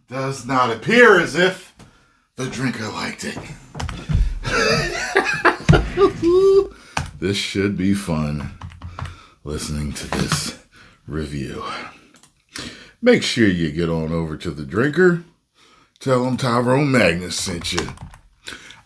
does not appear as if the drinker liked it. This should be fun, listening to this review. Make sure you get on over to the drinker. Tell them Tyrone Magnus sent you.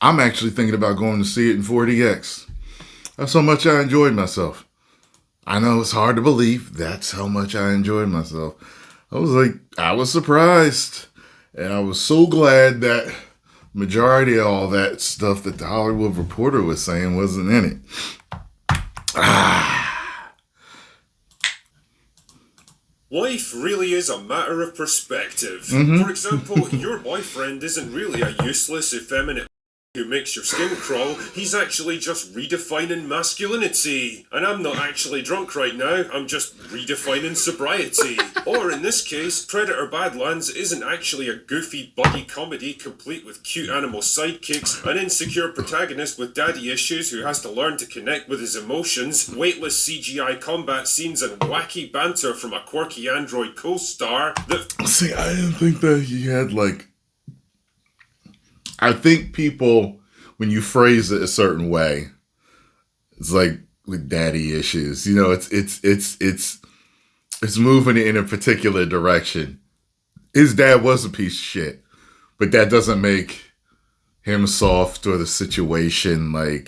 I'm actually thinking about going to see it in 4DX. That's how much I enjoyed myself. I know it's hard to believe. That's how much I enjoyed myself. I was surprised. And I was so glad that majority of all that stuff that the Hollywood Reporter was saying wasn't in it. Life really is a matter of perspective. For example, your boyfriend isn't really a useless, effeminate who makes your skin crawl. He's actually just redefining masculinity. And I'm not actually drunk right now, I'm just redefining sobriety. Or in this case, Predator Badlands isn't actually a goofy buddy comedy complete with cute animal sidekicks, an insecure protagonist with daddy issues who has to learn to connect with his emotions, weightless CGI combat scenes and wacky banter from a quirky android co-star that... See, I didn't think that he had I think people, when you phrase it a certain way, it's like with daddy issues. You know, it's moving in a particular direction. His dad was a piece of shit, but that doesn't make him soft or the situation I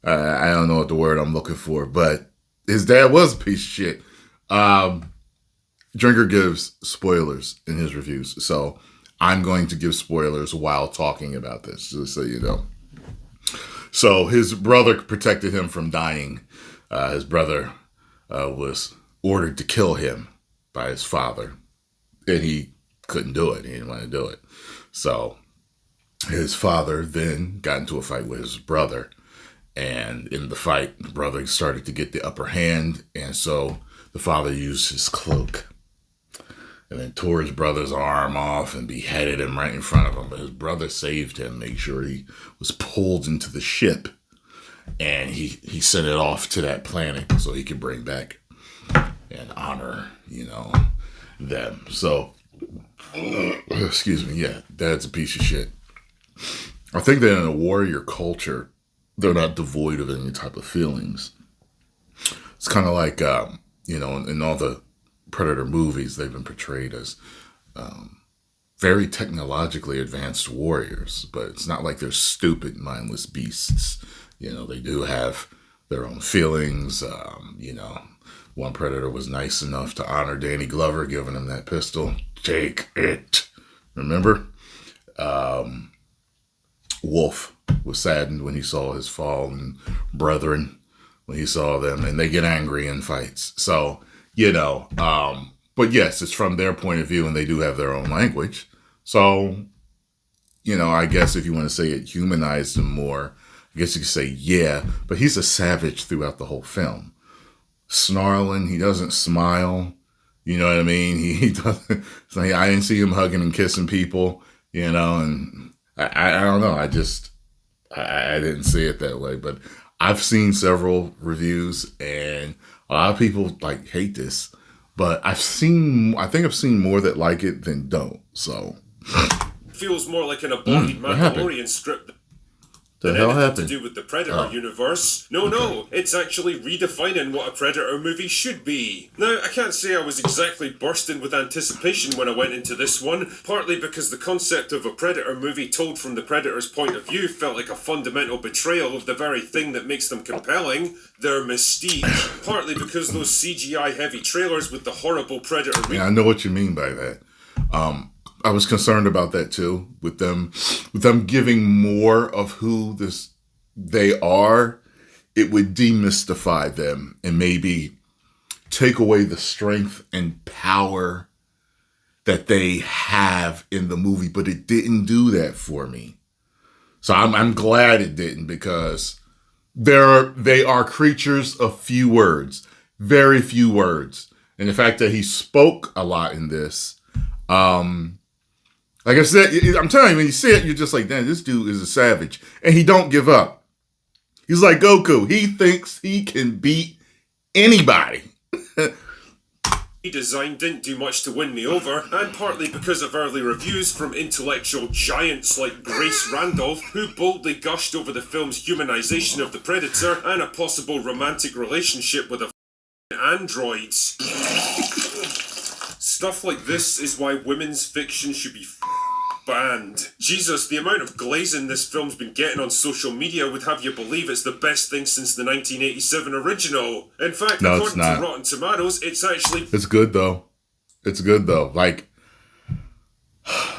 don't know what the word I'm looking for, but his dad was a piece of shit. Drinker gives spoilers in his reviews, so I'm going to give spoilers while talking about this, just so you know. So his brother protected him from dying. His brother was ordered to kill him by his father, and he couldn't do it. He didn't want to do it. So his father then got into a fight with his brother, and in the fight, the brother started to get the upper hand, and so the father used his cloak and then tore his brother's arm off and beheaded him right in front of him. But his brother saved him, made sure he was pulled into the ship, and he sent it off to that planet so he could bring back and honor, them. So, excuse me, yeah, Dad's a piece of shit. I think that in a warrior culture, they're not devoid of any type of feelings. It's kind of like, in all the Predator movies, they've been portrayed as very technologically advanced warriors, but it's not like they're stupid, mindless beasts. They do have their own feelings. One Predator was nice enough to honor Danny Glover, giving him that pistol. Take it. Remember? Wolf was saddened when he saw his fallen brethren, when he saw them, and they get angry in fights. So, but yes, it's from their point of view, and they do have their own language. So, I guess if you want to say it humanized him more, I guess you could say, yeah, but he's a savage throughout the whole film. Snarling, he doesn't smile, you know what I mean? He doesn't, I didn't see him hugging and kissing people, and I don't know, I didn't see it that way, but I've seen several reviews, and a lot of people hate this, but I think I've seen more that like it than don't. So feels more like an embodied Mandalorian script the than hell anything happened? to do with the Predator universe. No, it's actually redefining what a Predator movie should be. Now, I can't say I was exactly bursting with anticipation when I went into this one, partly because the concept of a Predator movie told from the Predator's point of view felt like a fundamental betrayal of the very thing that makes them compelling, their mystique, partly because those CGI-heavy trailers with the horrible Predator... Yeah, I know what you mean by that. I was concerned about that too, with them giving more of who they are. It would demystify them and maybe take away the strength and power that they have in the movie, but it didn't do that for me. So I'm glad it didn't, because they are creatures of few words, very few words, and the fact that he spoke a lot in this. Like I said, I'm telling you, when you see it, you're just like, damn, this dude is a savage. And he don't give up. He's like Goku. He thinks he can beat anybody. design didn't do much to win me over, and partly because of early reviews from intellectual giants like Grace Randolph, who boldly gushed over the film's humanization of the Predator and a possible romantic relationship with a androids. Stuff like this is why women's fiction should be banned. Jesus, the amount of glazing this film's been getting on social media would have you believe it's the best thing since the 1987 original. In fact, No, according to Rotten Tomatoes, it's actually... It's good, though. It's good, though. Like,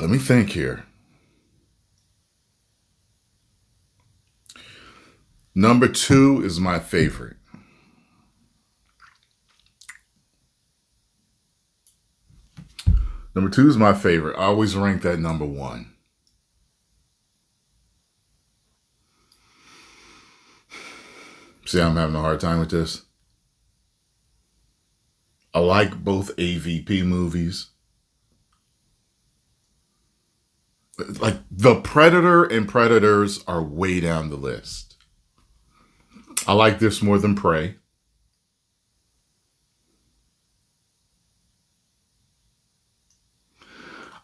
let me think here. Number 2 is my favorite. Number 2 is my favorite. I always rank that number 1. See, I'm having a hard time with this. I like both AVP movies. Like, The Predator and Predators are way down the list. I like this more than Prey.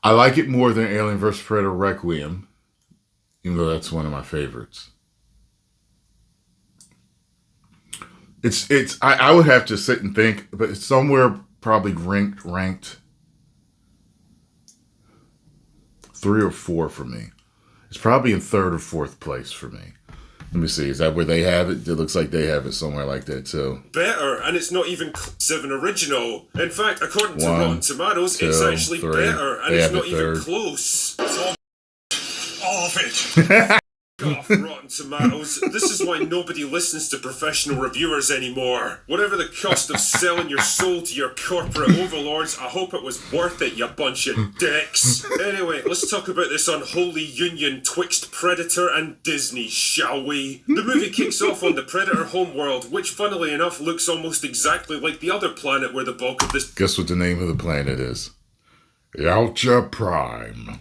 I like it more than Alien vs. Predator Requiem, even though that's one of my favorites. I would have to sit and think, but it's somewhere probably ranked 3 or 4 for me. It's probably in 3rd or 4th place for me. Let me see. Is that where they have it? It looks like they have it somewhere like that too. Better, and it's not even 7 original. In fact, according to Rotten Tomatoes, it's actually 3. better, and it's not even close. All of it. Off Rotten Tomatoes. This is why nobody listens to professional reviewers anymore. Whatever the cost of selling your soul to your corporate overlords, I hope it was worth it, you bunch of dicks. Anyway, let's talk about this unholy union twixt Predator and Disney, shall we? The movie kicks off on the Predator homeworld, which funnily enough looks almost exactly like the other planet where the bulk of this... Guess what the name of the planet is? Yautja Prime.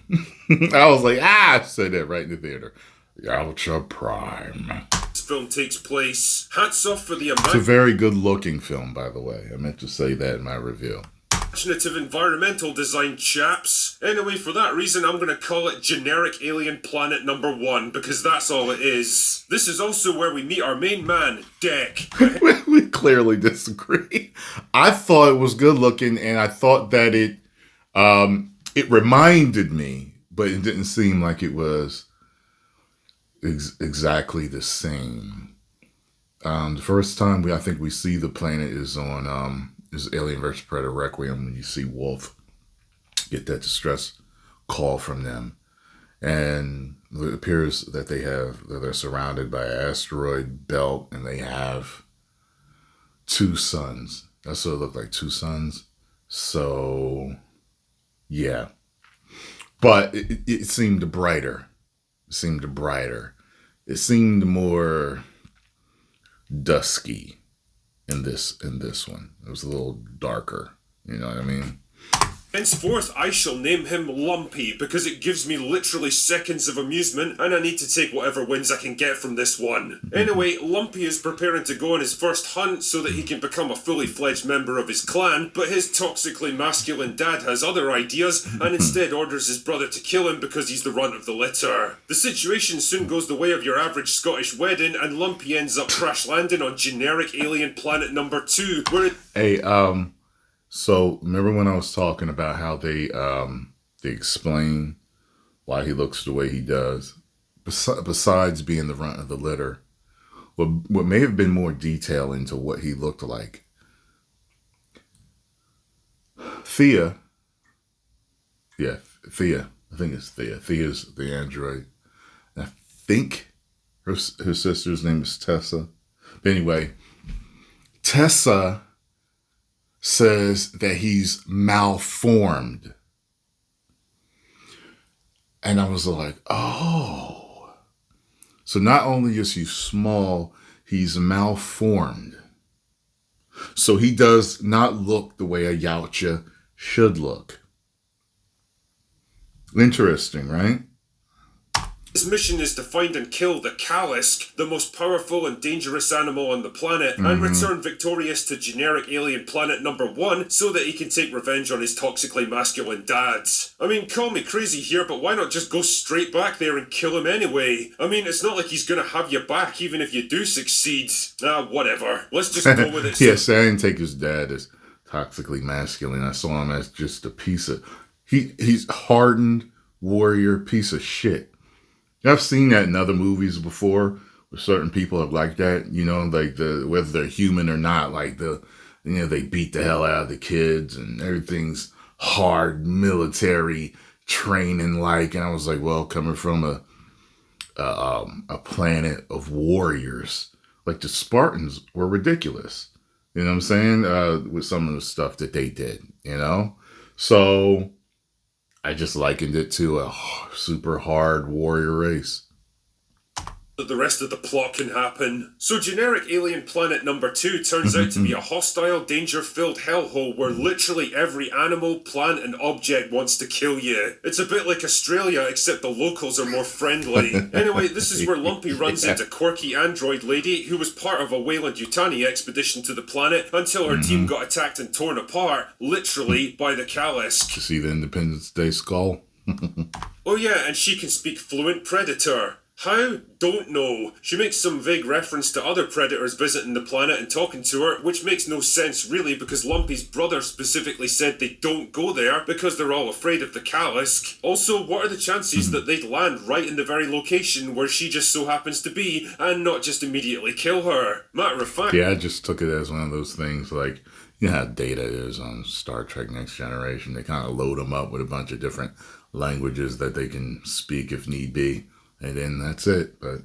I was like, I said that right in the theater. Yautja Prime. This film takes place. Hats off for the It's a very good looking film, by the way. I meant to say that in my review. Imaginative environmental design, chaps. Anyway, for that reason, I'm going to call it Generic Alien Planet number 1, because that's all it is. This is also where we meet our main man, Deck. We clearly disagree. I thought it was good looking, and I thought that it reminded me, but it didn't seem like it was exactly the same. The first time I think we see the planet is on is Alien vs. Predator Requiem, when you see Wolf get that distress call from them, and it appears that they're surrounded by an asteroid belt, and they have 2 suns. That's what it looked like, 2 suns. So yeah, but it seemed brighter. It seemed more dusky in this one. It was a little darker. You know what I mean? Henceforth, I shall name him Lumpy, because it gives me literally seconds of amusement, and I need to take whatever wins I can get from this one. Anyway, Lumpy is preparing to go on his first hunt so that he can become a fully fledged member of his clan, but his toxically masculine dad has other ideas, and instead orders his brother to kill him because he's the runt of the litter. The situation soon goes the way of your average Scottish wedding, and Lumpy ends up crash landing on Generic Alien Planet number 2, where it... So remember when I was talking about how they explain why he looks the way he does, besides being the runt of the litter, what may have been more detail into what he looked like. Thea, I think it's Thea. Thea's the android. I think her sister's name is Tessa. But anyway, Tessa says that he's malformed. And I was like, oh. So not only is he small, he's malformed. So he does not look the way a Yautja should look. Interesting, right? His mission is to find and kill the Kalisk, the most powerful and dangerous animal on the planet, and return victorious to generic alien planet number 1 so that he can take revenge on his toxically masculine dads. I mean, call me crazy here, but why not just go straight back there and kill him anyway? I mean, it's not like he's gonna have you back even if you do succeed. Whatever. Let's just go with it. Yes, I didn't take his dad as toxically masculine. I saw him as just a piece of... He's hardened warrior piece of shit. I've seen that in other movies before where certain people are like that, you know, like whether they're human or not, like they beat the hell out of the kids and everything's hard military training like. And I was like, well, coming from a planet of warriors, like the Spartans were ridiculous. You know what I'm saying? With some of the stuff that they did, you know? So I just likened it to a super hard warrior race. That the rest of the plot can happen. So generic alien planet number 2 turns out to be a hostile, danger-filled hellhole where literally every animal, plant and object wants to kill you. It's a bit like Australia, except the locals are more friendly. Anyway, this is where Lumpy runs into quirky android lady who was part of a Weyland-Yutani expedition to the planet until her team got attacked and torn apart, literally, by the Kalisk. To see the Independence Day skull? Oh yeah, and she can speak fluent Predator. How? Don't know. She makes some vague reference to other predators visiting the planet and talking to her, which makes no sense really because Lumpy's brother specifically said they don't go there because they're all afraid of the Kalisk. Also, what are the chances that they'd land right in the very location where she just so happens to be and not just immediately kill her? Matter of fact... Yeah, I just took it as one of those things like, you know how Data is on Star Trek Next Generation. They kind of load them up with a bunch of different languages that they can speak if need be. And then that's it. But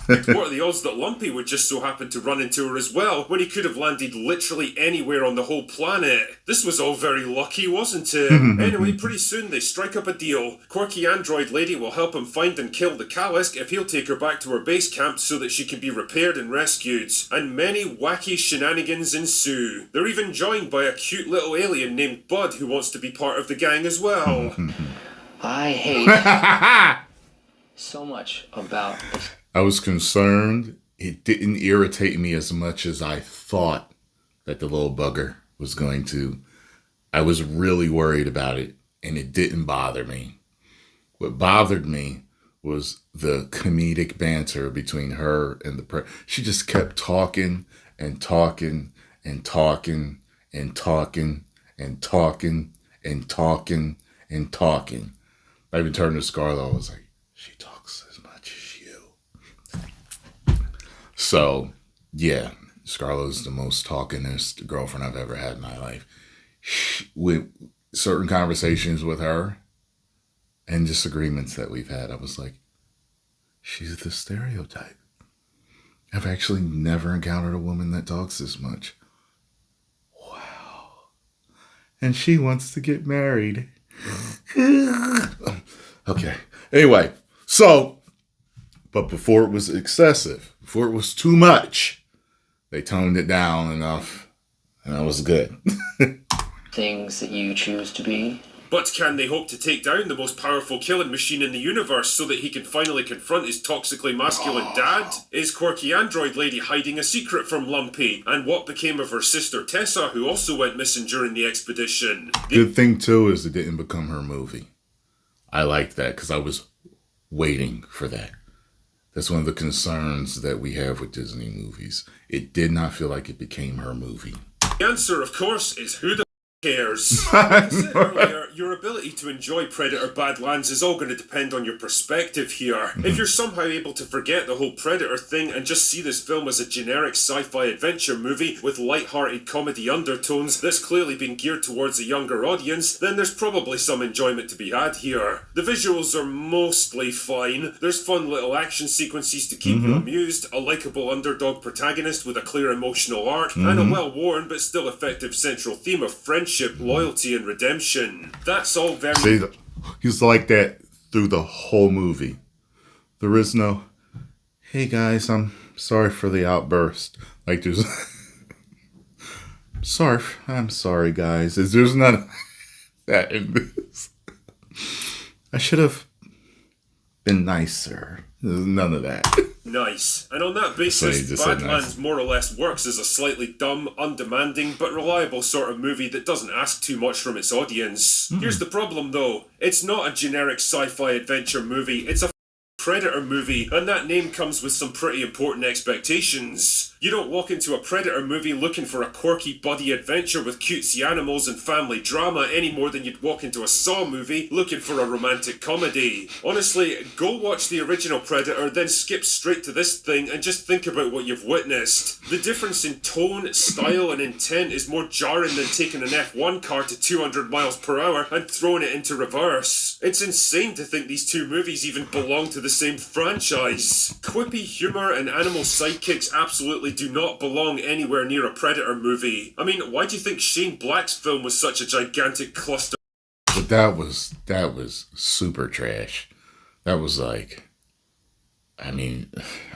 what are the odds that Lumpy would just so happen to run into her as well when he could have landed literally anywhere on the whole planet? This was all very lucky, wasn't it? Anyway, pretty soon they strike up a deal. Quirky android lady will help him find and kill the Kalisk if he'll take her back to her base camp so that she can be repaired and rescued. And many wacky shenanigans ensue. They're even joined by a cute little alien named Bud who wants to be part of the gang as well. I hate... so much about this. I was concerned. It didn't irritate me as much as I thought that the little bugger was going to. I was really worried about it, and it didn't bother me. What bothered me was the comedic banter between her and she just kept talking and talking and talking and talking and talking and talking and talking. I even turned to Scarlett. I was like, she talks as much as you. So, yeah, Scarlett's the most talkingest girlfriend I've ever had in my life. With certain conversations with her and disagreements that we've had, I was like, she's the stereotype. I've actually never encountered a woman that talks this much. Wow. And she wants to get married. Okay. Anyway. So, but before it was excessive, before it was too much, they toned it down enough, and that was good. Things that you choose to be. But can they hope to take down the most powerful killing machine in the universe so that he can finally confront his toxically masculine dad? Is quirky android lady hiding a secret from Lumpy? And what became of her sister Tessa, who also went missing during the expedition? Good thing, too, is it didn't become her movie. I liked that because I was waiting for that. That's one of the concerns that we have with Disney movies. It did not feel like it became her movie. The answer, of course, is who the cares? Like I said earlier, your ability to enjoy Predator Badlands is all going to depend on your perspective here. If you're somehow able to forget the whole Predator thing and just see this film as a generic sci-fi adventure movie with light-hearted comedy undertones that's clearly been geared towards a younger audience, then there's probably some enjoyment to be had here. The visuals are mostly fine. There's fun little action sequences to keep you amused, a likeable underdog protagonist with a clear emotional arc, and a well-worn but still effective central theme of friendship, loyalty, and redemption. That's all very... See, he's like that through the whole movie. There is no, hey guys, I'm sorry for the outburst. Like there's... I'm sorry guys. There's none of that in this. I should have been nicer. None of that. Nice. And on that basis, So you just said Badlands nice. more or less works as a slightly dumb, undemanding, but reliable sort of movie that doesn't ask too much from its audience. Here's the problem though. It's not a generic sci-fi adventure movie, it's a Predator movie, and that name comes with some pretty important expectations. You don't walk into a Predator movie looking for a quirky buddy adventure with cutesy animals and family drama any more than you'd walk into a Saw movie looking for a romantic comedy. Honestly, go watch the original Predator, then skip straight to this thing and just think about what you've witnessed. The difference in tone, style, and intent is more jarring than taking an F1 car to 200 miles per hour and throwing it into reverse. It's insane to think these two movies even belong to the same franchise. Quippy humour and animal sidekicks absolutely do not belong anywhere near a Predator movie. I mean, why do you think Shane Black's film was such a gigantic cluster? But that was super trash. That was like, I mean,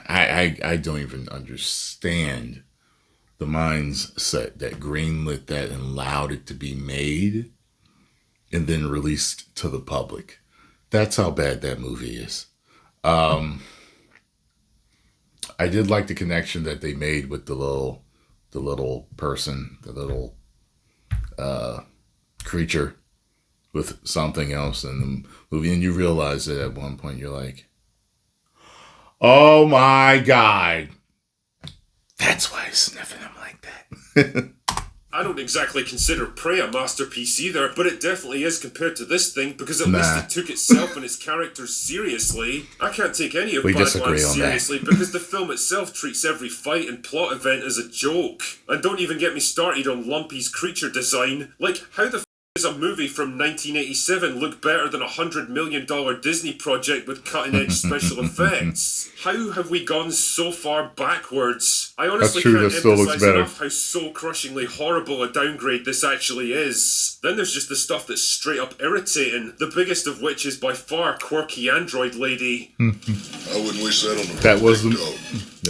I don't even understand the mindset that greenlit that and allowed it to be made and then released to the public. That's how bad that movie is. I did like the connection that they made with the little person, the little creature with something else in the movie, and you realize that at one point you're like, "Oh my God, that's why he's sniffing him like that." I don't exactly consider Prey a masterpiece either, but it definitely is compared to this thing because at least it took itself and its characters seriously. I can't take any of Badlands seriously because the film itself treats every fight and plot event as a joke. And don't even get me started on Lumpy's creature design. Like, how the does a movie from 1987 look better than a $100 million Disney project with cutting-edge special effects? How have we gone so far backwards? I honestly can't emphasize enough how soul-crushingly horrible a downgrade this actually is. Then there's just the stuff that's straight up irritating, the biggest of which is by far quirky android lady. I wouldn't wish that on the That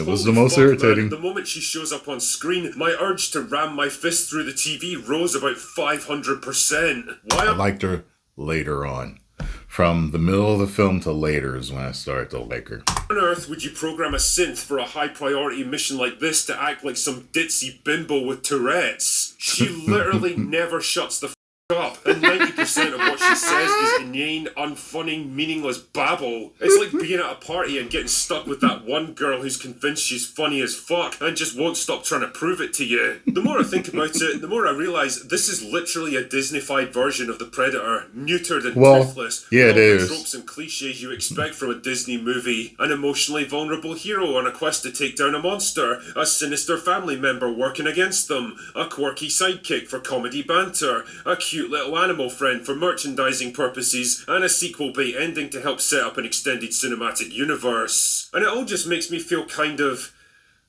was the most irritating. Man, the moment she shows up on screen, my urge to ram my fist through the TV rose about 500%. Why? I liked her later on. From the middle of the film to later is when I started to like her. On earth would you program a synth for a high priority mission like this to act like some ditzy bimbo with Tourette's? She literally never shuts the up, and 90% of what she says is inane, unfunny, meaningless babble. It's like being at a party and getting stuck with that one girl who's convinced she's funny as fuck and just won't stop trying to prove it to you. The more I think about it, the more I realise this is literally a Disneyfied version of the Predator, neutered and toothless. Yeah, it is. Tropes and cliches you expect from a Disney movie. An emotionally vulnerable hero on a quest to take down a monster, a sinister family member working against them, a quirky sidekick for comedy banter, a cute little animal friend for merchandising purposes, and a sequel bait ending to help set up an extended cinematic universe. And it all just makes me feel kind of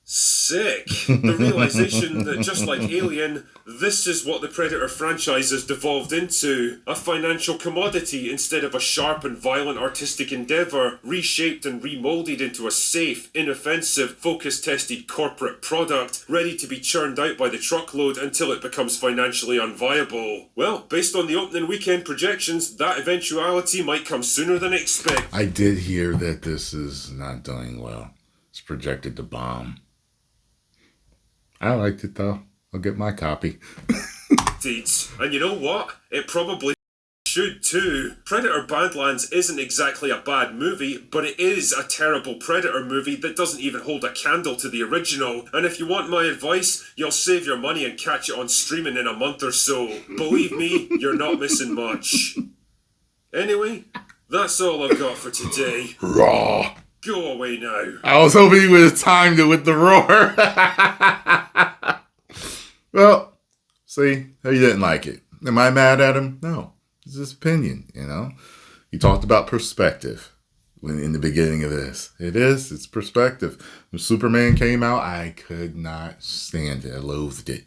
sick. The realization that just like Alien, this is what the Predator franchise has devolved into. A financial commodity instead of a sharp and violent artistic endeavour, reshaped and remolded into a safe, inoffensive, focus-tested corporate product, ready to be churned out by the truckload until it becomes financially unviable. Well, based on the opening weekend projections, that eventuality might come sooner than expected. I did hear that this is not doing well. It's projected to bomb. I liked it though. I'll get my copy. And you know what? It probably should too. Predator Badlands isn't exactly a bad movie, but it is a terrible Predator movie that doesn't even hold a candle to the original. And if you want my advice, you'll save your money and catch it on streaming in a month or so. Believe me, you're not missing much. Anyway, that's all I've got for today. Raw. Go away now. I was hoping you would have timed it with the roar. Well, see, he didn't like it. Am I mad at him? No. It's his opinion, you know. He talked about perspective in the beginning of this. It's perspective. When Superman came out, I could not stand it. I loathed it.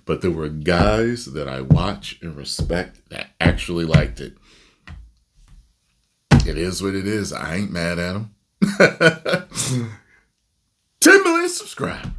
But there were guys that I watch and respect that actually liked it. It is what it is. I ain't mad at him. 10 million subscribe.